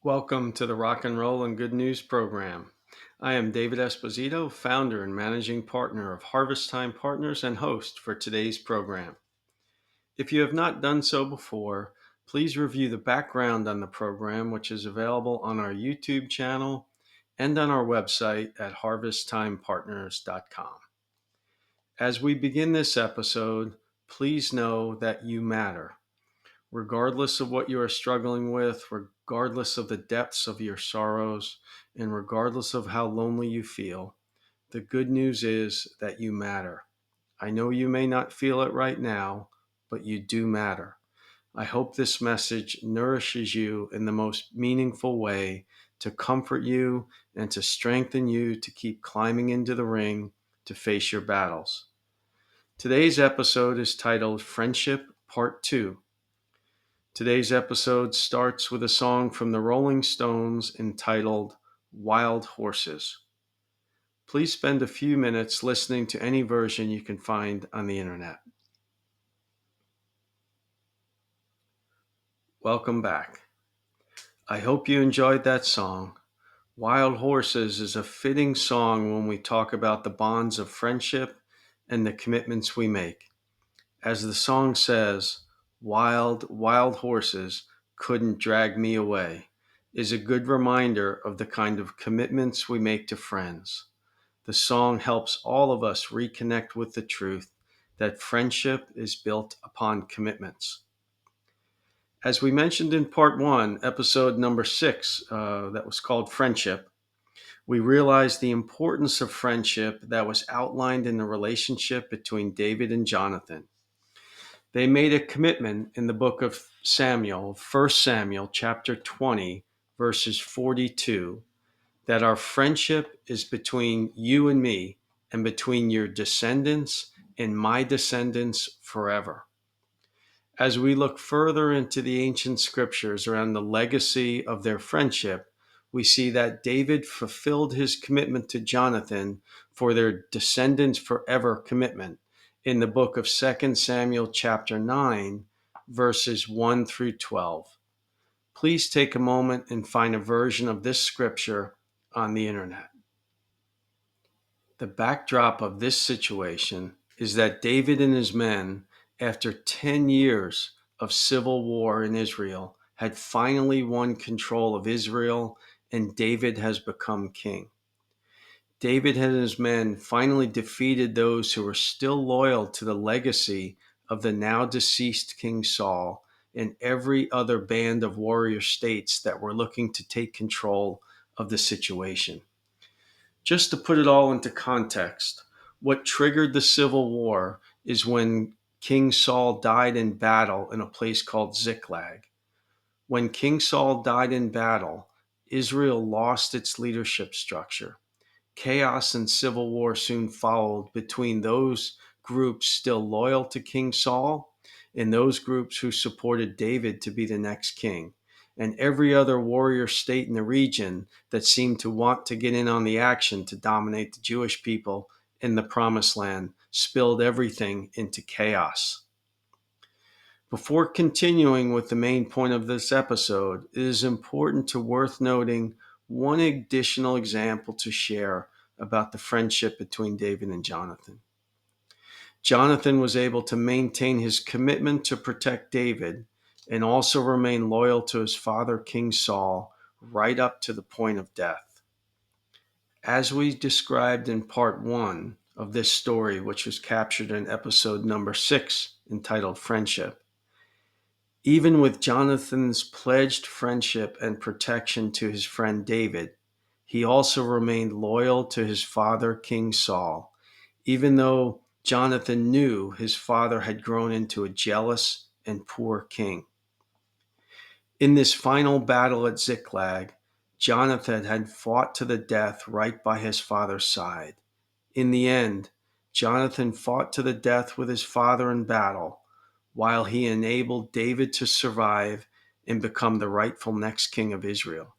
Welcome to the Rock and Roll and Good News program. I am David Esposito, founder and managing partner of Harvest Time Partners and host for today's program. If you have not done so before, please review the background on the program, which is available on our YouTube channel and on our website at harvesttimepartners.com. As we begin this episode, please know that you matter. Regardless of what you are struggling with, regardless of the depths of your sorrows, and regardless of how lonely you feel, the good news is that you matter. I know you may not feel it right now, but you do matter. I hope this message nourishes you in the most meaningful way to comfort you and to strengthen you to keep climbing into the ring to face your battles. Today's episode is titled Friendship Part 2. Today's episode starts with a song from the Rolling Stones entitled Wild Horses. Please spend a few minutes listening to any version you can find on the internet. Welcome back. I hope you enjoyed that song. Wild Horses is a fitting song when we talk about the bonds of friendship and the commitments we make. As the song says, wild, wild horses couldn't drag me away, is a good reminder of the kind of commitments we make to friends. The song helps all of us reconnect with the truth that friendship is built upon commitments. As we mentioned in part 1, episode number 6, that was called Friendship, we realized the importance of friendship that was outlined in the relationship between David and Jonathan. They made a commitment in the book of Samuel, 1 Samuel chapter 20, verses 42, that our friendship is between you and me and between your descendants and my descendants forever. As we look further into the ancient scriptures around the legacy of their friendship, we see that David fulfilled his commitment to Jonathan for their descendants forever commitment in the book of 2 Samuel chapter 9, verses 1 through 12. Please take a moment and find a version of this scripture on the internet. The backdrop of this situation is that David and his men, after 10 years of civil war in Israel, had finally won control of Israel, and David has become king. David and his men finally defeated those who were still loyal to the legacy of the now deceased King Saul and every other band of warrior states that were looking to take control of the situation. Just to put it all into context, what triggered the civil war is when King Saul died in battle in a place called Ziklag. When King Saul died in battle, Israel lost its leadership structure. Chaos and civil war soon followed between those groups still loyal to King Saul and those groups who supported David to be the next king, and every other warrior state in the region that seemed to want to get in on the action to dominate the Jewish people in the Promised Land spilled everything into chaos. Before continuing with the main point of this episode, it is important to worth noting one additional example to share about the friendship between David and Jonathan. Jonathan was able to maintain his commitment to protect David and also remain loyal to his father, King Saul, right up to the point of death. As we described in part 1 of this story, which was captured in episode number 6, entitled Friendship, even with Jonathan's pledged friendship and protection to his friend David, he also remained loyal to his father, King Saul, even though Jonathan knew his father had grown into a jealous and poor king. In this final battle at Ziklag, Jonathan had fought to the death right by his father's side. In the end, Jonathan fought to the death with his father in battle, while he enabled David to survive and become the rightful next king of Israel.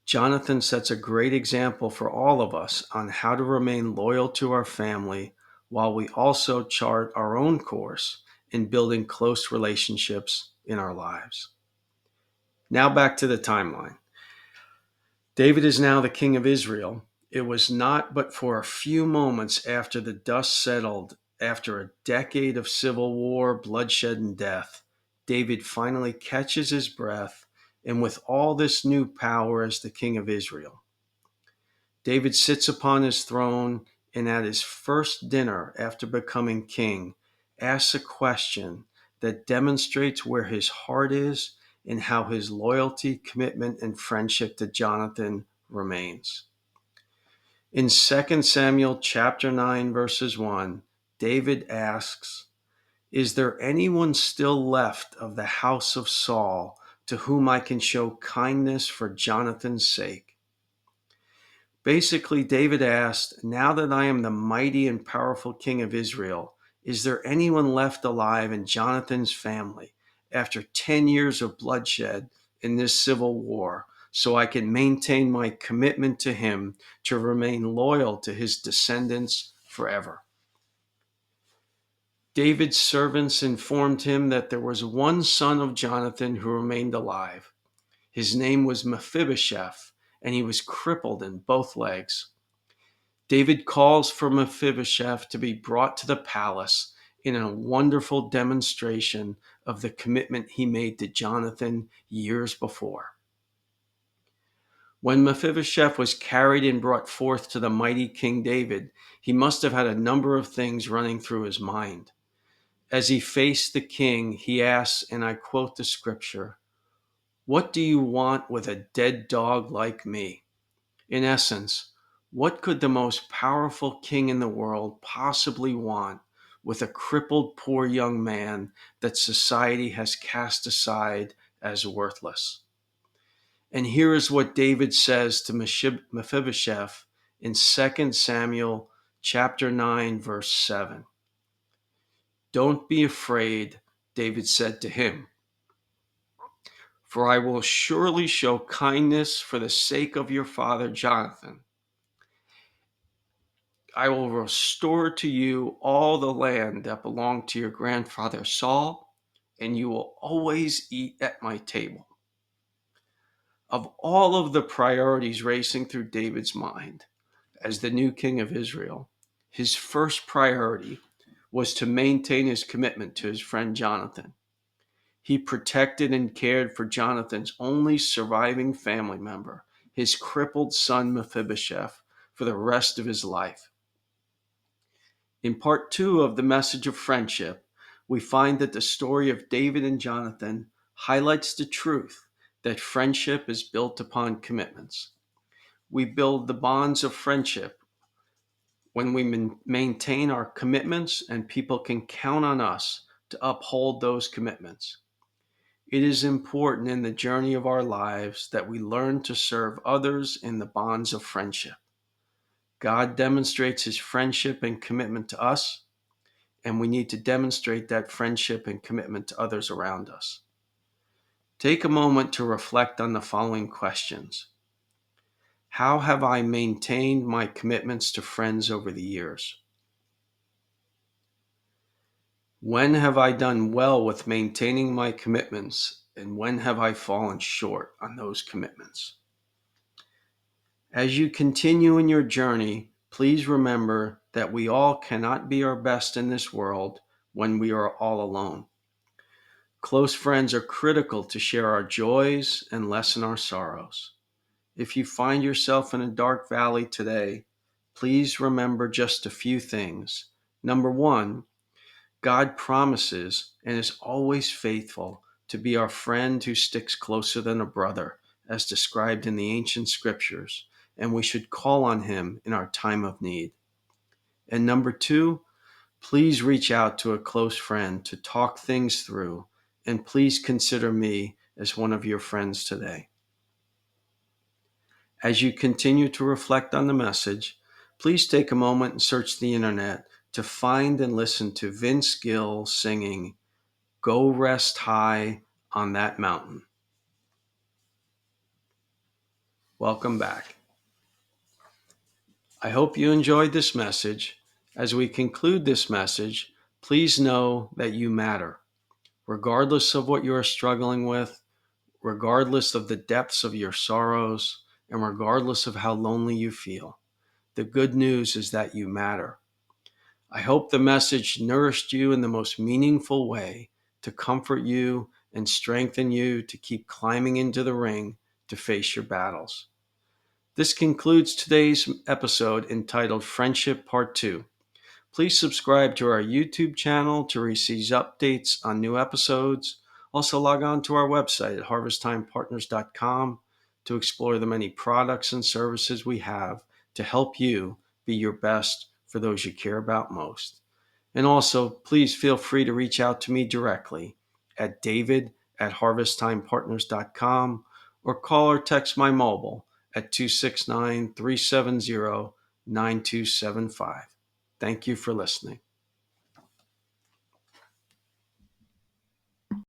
Jonathan sets a great example for all of us on how to remain loyal to our family while we also chart our own course in building close relationships in our lives. Now back to the timeline. David is now the king of Israel. It was not but for a few moments after the dust settled, after a decade of civil war, bloodshed, and death, David finally catches his breath, and with all this new power as the king of Israel, David sits upon his throne and at his first dinner after becoming king, asks a question that demonstrates where his heart is and how his loyalty, commitment, and friendship to Jonathan remains. In 2 Samuel chapter 9 verses 1, David asks, "Is there anyone still left of the house of Saul to whom I can show kindness for Jonathan's sake?" Basically, David asked, "Now that I am the mighty and powerful king of Israel, is there anyone left alive in Jonathan's family after 10 years of bloodshed in this civil war, so I can maintain my commitment to him to remain loyal to his descendants forever?" David's servants informed him that there was one son of Jonathan who remained alive. His name was Mephibosheth, and he was crippled in both legs. David calls for Mephibosheth to be brought to the palace in a wonderful demonstration of the commitment he made to Jonathan years before. When Mephibosheth was carried and brought forth to the mighty King David, he must have had a number of things running through his mind. As he faced the king, he asks, and I quote the scripture, "What do you want with a dead dog like me?" In essence, what could the most powerful king in the world possibly want with a crippled poor young man that society has cast aside as worthless? And here is what David says to Mephibosheth in 2 Samuel chapter 9 verse 7. "Don't be afraid," David said to him, "for I will surely show kindness for the sake of your father Jonathan. I will restore to you all the land that belonged to your grandfather Saul, and you will always eat at my table." Of all of the priorities racing through David's mind as the new king of Israel, his first priority was to maintain his commitment to his friend Jonathan. He protected and cared for Jonathan's only surviving family member, his crippled son Mephibosheth, for the rest of his life. In part 2 of the message of friendship, we find that the story of David and Jonathan highlights the truth that friendship is built upon commitments. We build the bonds of friendship when we maintain our commitments, and people can count on us to uphold those commitments. It is important in the journey of our lives that we learn to serve others in the bonds of friendship. God demonstrates his friendship and commitment to us, and we need to demonstrate that friendship and commitment to others around us. Take a moment to reflect on the following questions. How have I maintained my commitments to friends over the years? When have I done well with maintaining my commitments, and when have I fallen short on those commitments? As you continue in your journey, please remember that we all cannot be our best in this world when we are all alone. Close friends are critical to share our joys and lessen our sorrows. If you find yourself in a dark valley today, please remember just a few things. Number one, God promises and is always faithful to be our friend who sticks closer than a brother, as described in the ancient scriptures, and we should call on him in our time of need. And number two, please reach out to a close friend to talk things through, and please consider me as one of your friends today. As you continue to reflect on the message, please take a moment and search the internet to find and listen to Vince Gill singing "Go Rest High on That Mountain." Welcome back. I hope you enjoyed this message. As we conclude this message, please know that you matter. Regardless of what you are struggling with, regardless of the depths of your sorrows and regardless of how lonely you feel. The good news is that you matter. I hope the message nourished you in the most meaningful way to comfort you and strengthen you to keep climbing into the ring to face your battles. This concludes today's episode entitled Friendship Part 2. Please subscribe to our YouTube channel to receive updates on new episodes. Also, log on to our website at harvesttimepartners.com to explore the many products and services we have to help you be your best for those you care about most. And also, please feel free to reach out to me directly at david@harvesttimepartners.com or call or text my mobile at 269-370-9275. Thank you for listening.